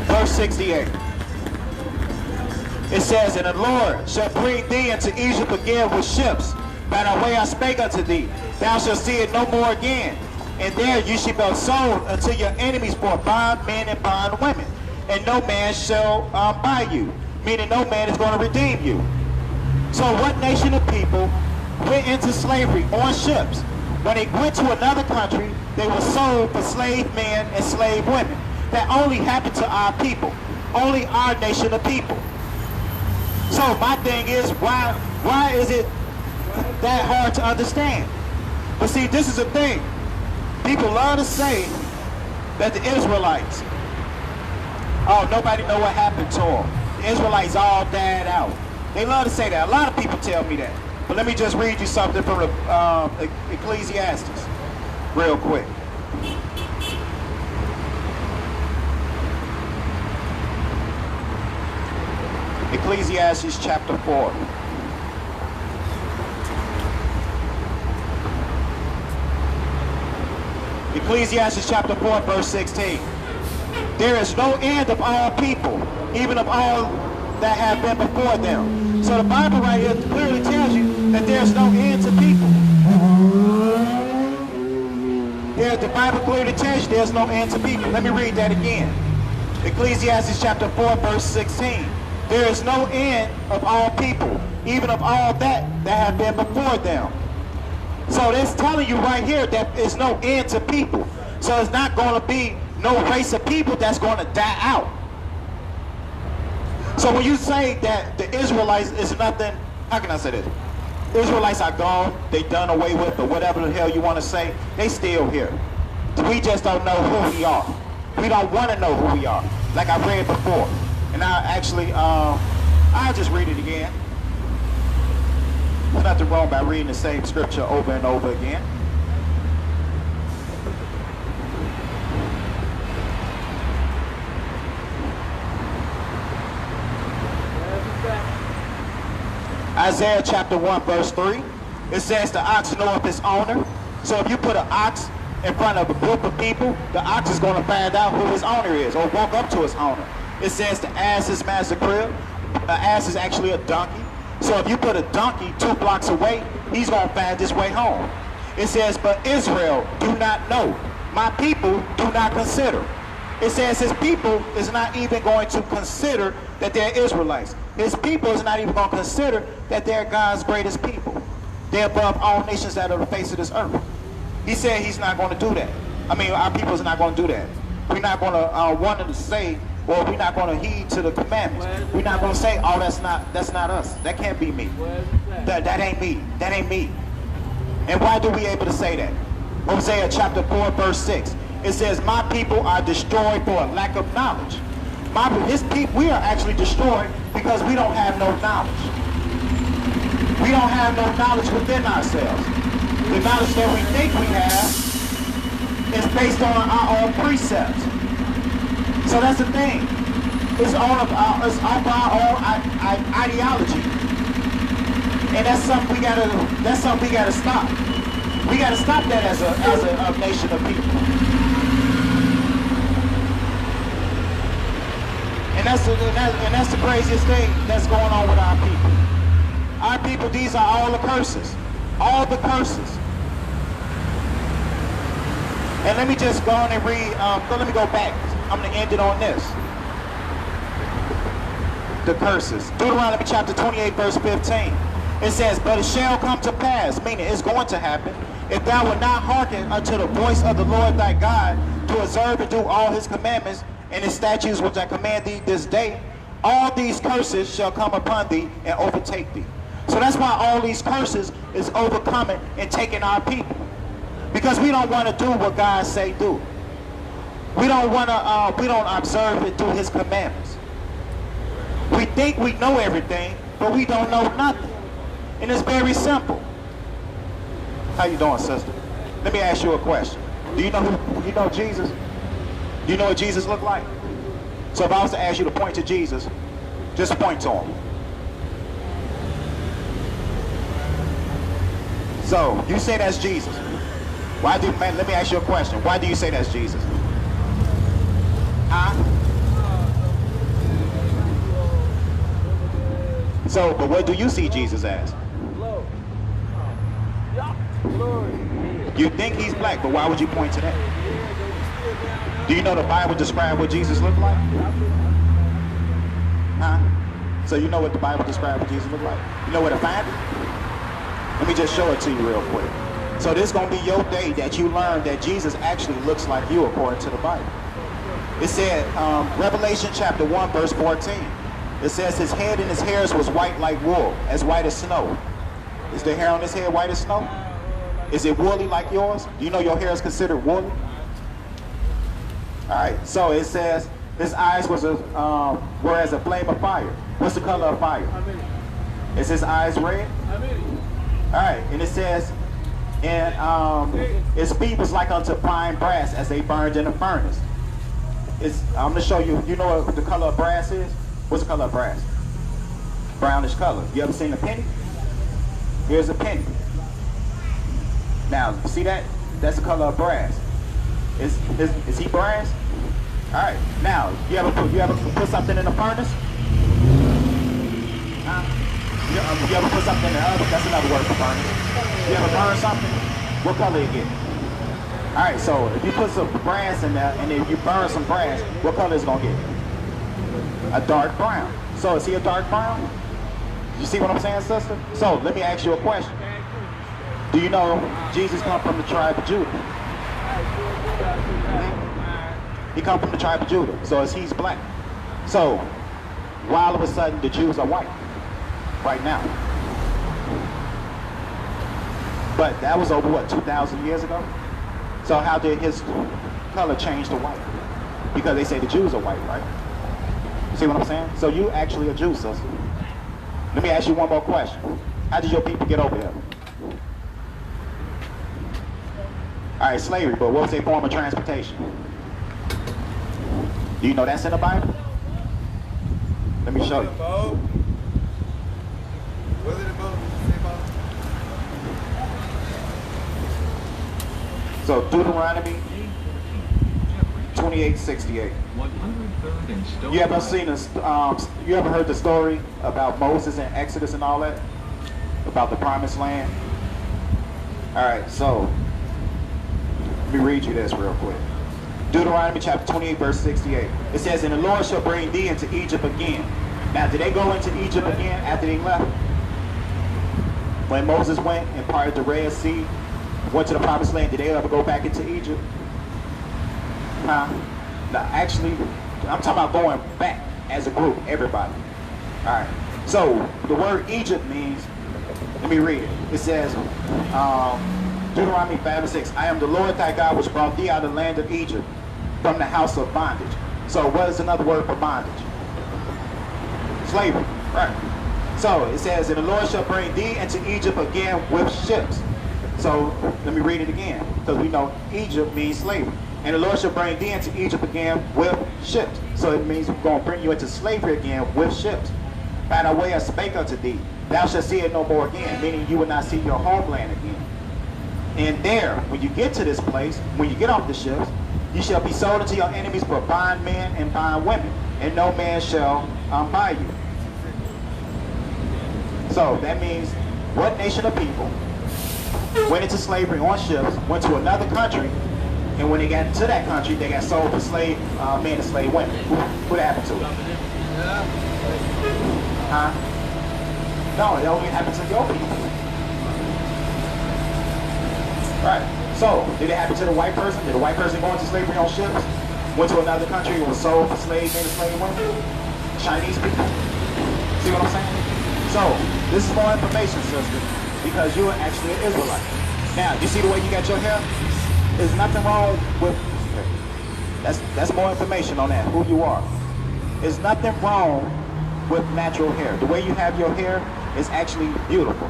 Verse 68. It says, and the Lord shall bring thee into Egypt again with ships, by the way I spake unto thee. Thou shalt see it no more again. And there you shall be sold unto your enemies for bondmen and bondwomen. And no man shall buy you. Meaning no man is going to redeem you. So what nation of people went into slavery on ships? When they went to another country, they were sold for slave men and slave women. That only happened to our people. Only our nation of people. So my thing is, why is it that hard to understand? But see, this is the thing. People love to say that the Israelites, oh, nobody know what happened to them. The Israelites all died out. They love to say that. A lot of people tell me that. But let me just read you something from Ecclesiastes real quick. Ecclesiastes chapter 4. Ecclesiastes chapter 4, verse 16. There is no end of all people, even of all that have been before them. So the Bible right here clearly tells you that there's no end to people. Here, the Bible clearly tells you there's no end to people. Let me read that again. Ecclesiastes chapter 4, verse 16. There is no end of all people, even of all that have been before them. So it's telling you right here that there's no end to people. So it's not going to be no race of people that's going to die out. So when you say that the Israelites is nothing, how can I say this? The Israelites are gone, they done away with, or whatever the hell you want to say, they still here. We just don't know who we are. We don't want to know who we are, like I read before. And I actually, I'll just read it again. There's nothing wrong by reading the same scripture over and over again. Isaiah chapter 1 verse 3. It says the ox knoweth his owner. So if you put an ox in front of a group of people, the ox is going to find out who his owner is or walk up to his owner. It says to ask his master crib, ass is actually a donkey. So if you put a donkey 2 blocks away, he's going to find his way home. It says, but Israel do not know. My people do not consider. It says his people is not even going to consider that they're Israelites. His people is not even going to consider that they're God's greatest people. They're above all nations that are the face of this earth. He said he's not going to do that. I mean, our people is not going to do that. We're not going to want to say, well, we're not going to heed to the commandments. We're not going to say, oh, that's not us. That can't be me. That ain't me. That ain't me. And why do we able to say that? Hosea chapter 4, verse 6. It says, my people are destroyed for a lack of knowledge. His people, we are actually destroyed because we don't have no knowledge. We don't have no knowledge within ourselves. The knowledge that we think we have is based on our own precepts. So that's the thing. It's all of our own ideology. And that's something we gotta stop. We gotta stop that as a nation of people. And that's the craziest thing that's going on with our people. Our people, these are all the curses. All the curses. And let me just go on and read, let me go back. I'm going to end it on this. The curses. Deuteronomy chapter 28, verse 15. It says, but it shall come to pass, meaning it's going to happen, if thou wilt not hearken unto the voice of the Lord thy God, to observe and do all his commandments and his statutes which I command thee this day, all these curses shall come upon thee and overtake thee. So that's why all these curses is overcoming and taking our people. Because we don't want to do what God say do. We don't want to, we don't observe it through his commandments. We think we know everything, but we don't know nothing. And it's very simple. How you doing, sister? Let me ask you a question. Do you know Jesus? Do you know what Jesus looked like? So if I was to ask you to point to Jesus, just point to him. So you say that's Jesus. Let me ask you a question. Why do you say that's Jesus? Huh? So, but what do you see Jesus as? You think he's black, but why would you point to that? Do you know the Bible describes what Jesus looked like? Huh? So you know what the Bible describes what Jesus looked like? You know where to find it? Let me just show it to you real quick. So this is going to be your day that you learn that Jesus actually looks like you according to the Bible. It said, Revelation chapter 1, verse 14. It says his head and his hairs was white like wool, as white as snow. Is the hair on his head white as snow? Is it woolly like yours? Do you know your hair is considered woolly? All right, so it says his eyes were as a flame of fire. What's the color of fire? Is his eyes red? All right, and it says, and his feet was like unto fine brass as they burned in a furnace. I'm going to show you, you know what the color of brass is? What's the color of brass? Brownish color. You ever seen a penny? Here's a penny. Now, see that? That's the color of brass. Is he brass? All right. Now, you ever put something in the furnace? You ever put something in the oven? That's another word for furnace. You ever burn something? What color it get? All right. So if you put some brass in there and if you burn some brass, what color is it gonna get? A dark brown. So is he a dark brown? You see what I'm saying, sister? So let me ask you a question. Do you know Jesus come from the tribe of Judah? He come from the tribe of Judah, so he's black. So why all of a sudden the Jews are white right now? But that was over what, 2,000 years ago? So how did his color change to white? Because they say the Jews are white, right? See what I'm saying? So you actually a Jew, sister. Let me ask you one more question. How did your people get over here? All right, slavery, but what was their form of transportation? Do you know that's in the Bible? Let me show you. So Deuteronomy 28:68. 103rd and Stone. You ever seen this? You ever heard the story about Moses and Exodus and all that? About the promised land? All right, so let me read you this real quick. Deuteronomy chapter 28, verse 68. It says, "And the Lord shall bring thee into Egypt again." Now, did they go into Egypt again after they left? When Moses went and parted the Red Sea, went to the promised land, did they ever go back into Egypt? Huh? No, actually, I'm talking about going back as a group, everybody. All right. So the word Egypt means, let me read it. It says, Deuteronomy 5:6, "I am the Lord thy God which brought thee out of the land of Egypt from the house of bondage." So what is another word for bondage? Slavery, right? So it says, "And the Lord shall bring thee into Egypt again with ships." So let me read it again, because we know Egypt means slavery. "And the Lord shall bring thee into Egypt again with ships." So it means we're going to bring you into slavery again with ships. "By the way I spake unto thee, thou shalt see it no more again," meaning you will not see your homeland again. "And there, when you get to this place, when you get off the ships, you shall be sold unto your enemies for bondmen and bondwomen, and no man shall buy you." So that means what nation of people went into slavery on ships, went to another country, and when they got to that country, they got sold for slave men and slave women. What happened to it? Huh? No, it only happened to your people. Right. So, did it happen to the white person? Did the white person go into slavery on ships? Went to another country and was sold for slave men and slave women? Chinese people? See what I'm saying? So, this is more information, sister, because you are actually an Israelite. Now, you see the way you got your hair? There's nothing wrong with, that's more information on that, who you are. There's nothing wrong with natural hair. The way you have your hair is actually beautiful.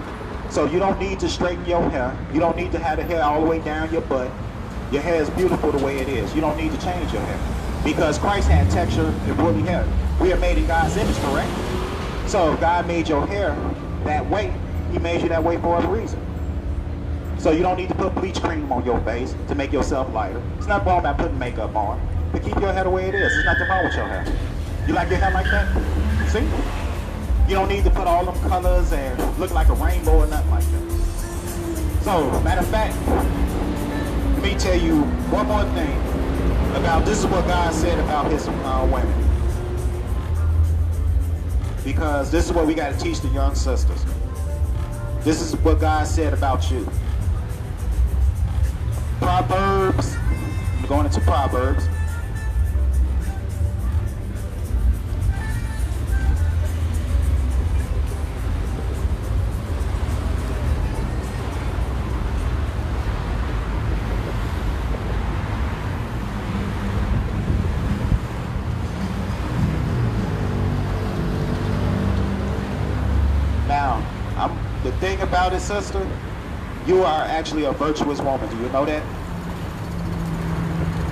So you don't need to straighten your hair. You don't need to have the hair all the way down your butt. Your hair is beautiful the way it is. You don't need to change your hair. Because Christ had texture and woolly hair. We are made in God's image, correct? So if God made your hair that way, he made you that way for a reason. So you don't need to put bleach cream on your face to make yourself lighter. It's not wrong about putting makeup on. But keep your hair the way it is. There's nothing wrong with your hair. You like your hair like that? See? You don't need to put all them colors and look like a rainbow or nothing like that. So, matter of fact, let me tell you one more thing about, this is what God said about his women. Because this is what we got to teach the young sisters. This is what God said about you. Proverbs, I'm going into Proverbs. Now, the thing about it, sister, you are actually a virtuous woman. Do you know that?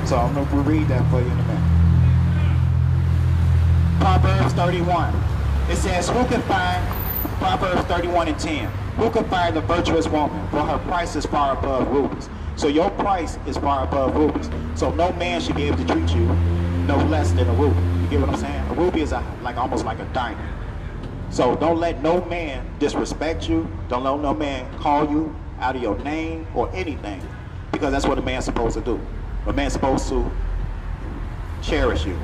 So I'm going to read that for you in a minute. Proverbs 31. It says, who can find, Proverbs 31:10, who can find a virtuous woman? For her price is far above rubies. So your price is far above rubies. So no man should be able to treat you no less than a ruby. You get what I'm saying? A ruby is almost like a diamond. So don't let no man disrespect you. Don't let no man call you out of your name or anything, because that's what a man's supposed to do. A man's supposed to cherish you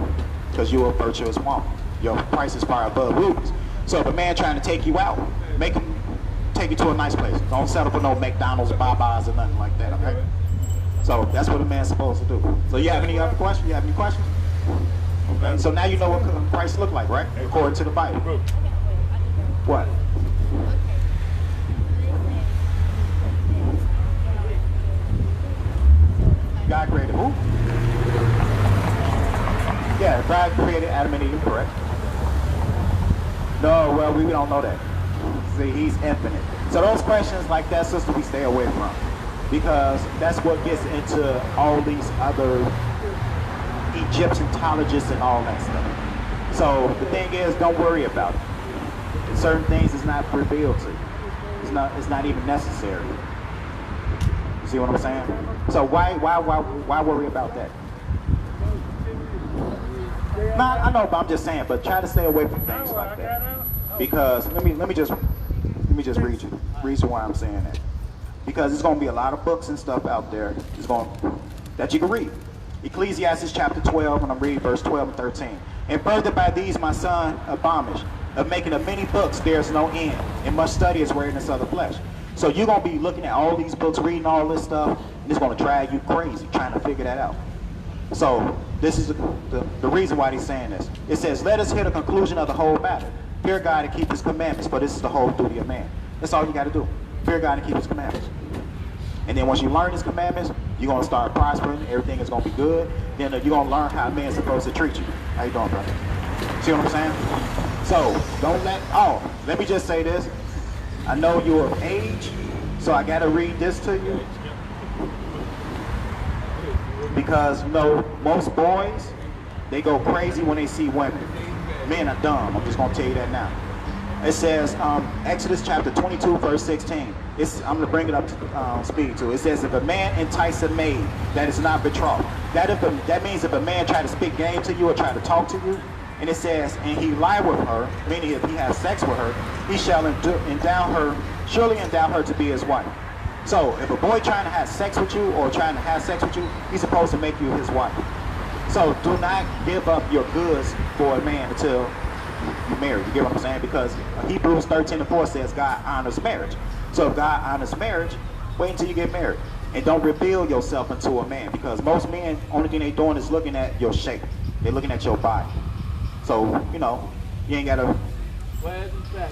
because you're a virtuous woman. Your price is far above rubies. So if a man trying to take you out, make him take you to a nice place. Don't settle for no McDonald's, Babas, or nothing like that, okay? So that's what a man's supposed to do. So you have any other questions? You have any questions? Okay. So now you know what Christ look like, right? According to the Bible. What? God created who? Yeah, God created Adam and Eve, correct? No, well, we don't know that. See, he's infinite. So those questions like that, sister, we stay away from. Because that's what gets into all these other Egyptologists and all that stuff. So the thing is, don't worry about it. Certain things is not revealed to you. It's not even necessary. You see what I'm saying? So why worry about that? Nah, I know, but I'm just saying. But try to stay away from things like that. Because let me just read you why I'm saying that. Because there's going to be a lot of books and stuff out there that you can read. Ecclesiastes chapter 12, and I'm reading verse 12 and 13. And further by these, my son, abomish, of making of many books there's no end, and much study is weariness of the flesh. So you're going to be looking at all these books, reading all this stuff, and it's going to drive you crazy trying to figure that out. So this is the reason why he's saying this. It says, let us hear the conclusion of the whole matter. Fear God and keep his commandments, for this is the whole duty of man. That's all you got to do. Fear God and keep his commandments. And then once you learn his commandments, you're going to start prospering. Everything is going to be good. Then you're going to learn how a man's supposed to treat you. How you doing, brother? See what I'm saying? So don't let me just say this. I know you're of age, so I got to read this to you. Because, you know, most boys, they go crazy when they see women. Men are dumb. I'm just going to tell you that now. It says, Exodus chapter 22, verse 16. I'm going to bring it up to speed too. It says, if a man entice a maid that is not betrothed, that means if a man try to speak game to you or try to talk to you, and it says, and he lie with her, meaning if he has sex with her, he shall surely endow her to be his wife. So if a boy trying to have sex with you or trying to have sex with you, he's supposed to make you his wife. So do not give up your goods for a man until you marry. You get what I'm saying? Because Hebrews 13:4 says God honors marriage. So if God honors marriage, wait until you get married. And don't reveal yourself into a man, because most men, only thing they doing is looking at your shape. They're looking at your body. So, you know, you ain't got to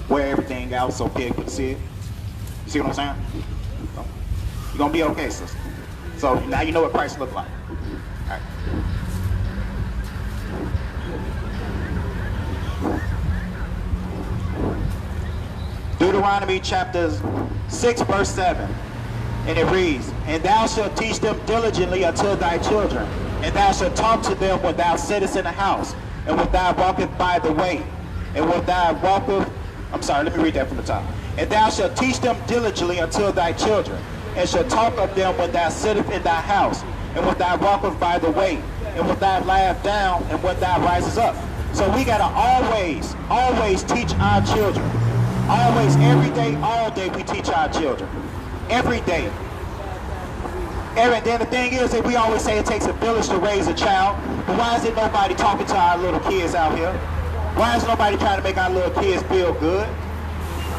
wear everything out so people can see it. You see what I'm saying? So, you're going to be okay, sister. So now you know what Christ look like. All right. Deuteronomy chapter 6, verse 7. And it reads, and thou shalt teach them diligently unto thy children, and thou shalt talk to them when thou sittest in the house, and when thou walkest by the way, and when thou walkest, let me read that from the top. And thou shalt teach them diligently unto thy children, and shalt talk of them when thou sittest in thy house, and when thou walkest by the way, and when thou liest down, and when thou risest up. So we gotta always teach our children. Always, every day, all day, we teach our children. Every day. And then the thing is that we always say it takes a village to raise a child, but why is it nobody talking to our little kids out here? Why is nobody trying to make our little kids feel good?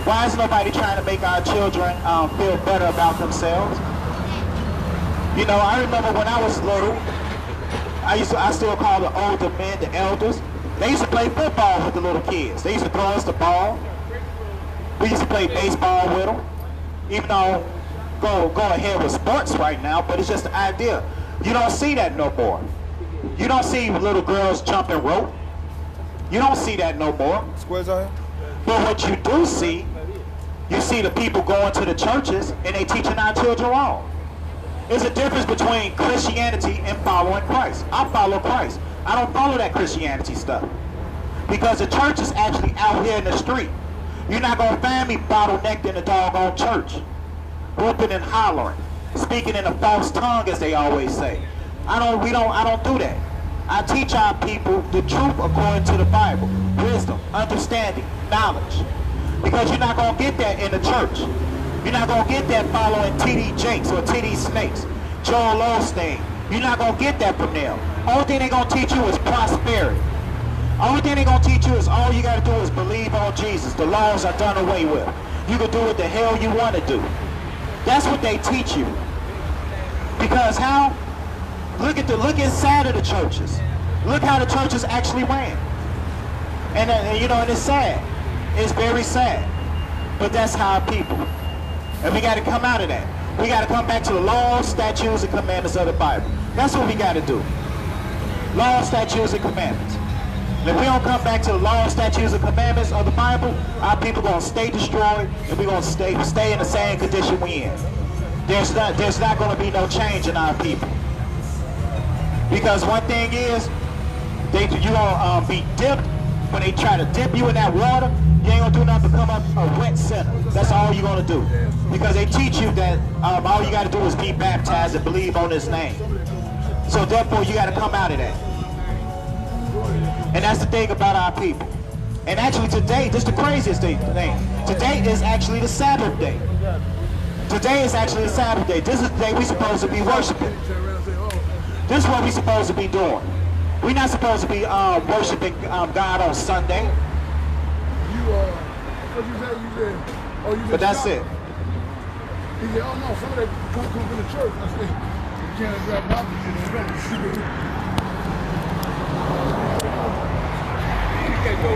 Why is nobody trying to make our children feel better about themselves? You know, I remember when I was little, I still call the older men the elders. They used to play football with the little kids. They used to throw us the ball. We used to play baseball with them. Even though go ahead with sports right now, but it's just the idea. You don't see that no more. You don't see little girls jumping rope. You don't see that no more. Squares out here? But what you do see, you see the people going to the churches and they teaching our children wrong. There's a difference between Christianity and following Christ. I follow Christ. I don't follow that Christianity stuff. Because the church is actually out here in the street. You're not going to find me bottlenecked in the doggone church, whooping and hollering, speaking in a false tongue, as they always say. I don't do that. I teach our people the truth according to the Bible. Wisdom, understanding, knowledge. Because you're not going to get that in the church. You're not going to get that following T.D. Jakes or T.D. Snakes, Joel Osteen. You're not going to get that from them. Only thing they're going to teach you is prosperity. Only thing they're going to teach you is all you got to do is believe on Jesus. The laws are done away with. You can do what the hell you want to do. That's what they teach you. Because how? Look inside of the churches. Look how the churches actually ran. And you know, and it's sad. It's very sad. But that's how people. And we got to come out of that. We got to come back to the laws, statutes, and commandments of the Bible. That's what we got to do. Laws, statutes, and commandments. And if we don't come back to the laws, statutes, and commandments of the Bible, our people are going to stay destroyed, and we're going to stay in the same condition we in. There's not going to be no change in our people. Because one thing is, you're going to be dipped. When they try to dip you in that water, you ain't going to do nothing but come up a wet sinner. That's all you're going to do. Because they teach you that all you got to do is be baptized and believe on his name. So therefore, you got to come out of that. And that's the thing about our people. And actually today, this is the craziest thing. Today is actually the Sabbath day. Today is actually the Sabbath day. This is the day we're supposed to be worshiping. This is what we're supposed to be doing. We're not supposed to be worshiping God on Sunday. What you say? You said, oh, you just But that's stopped. it. He said, oh no, some of that come from the church. I said, you can't grab my You can't go.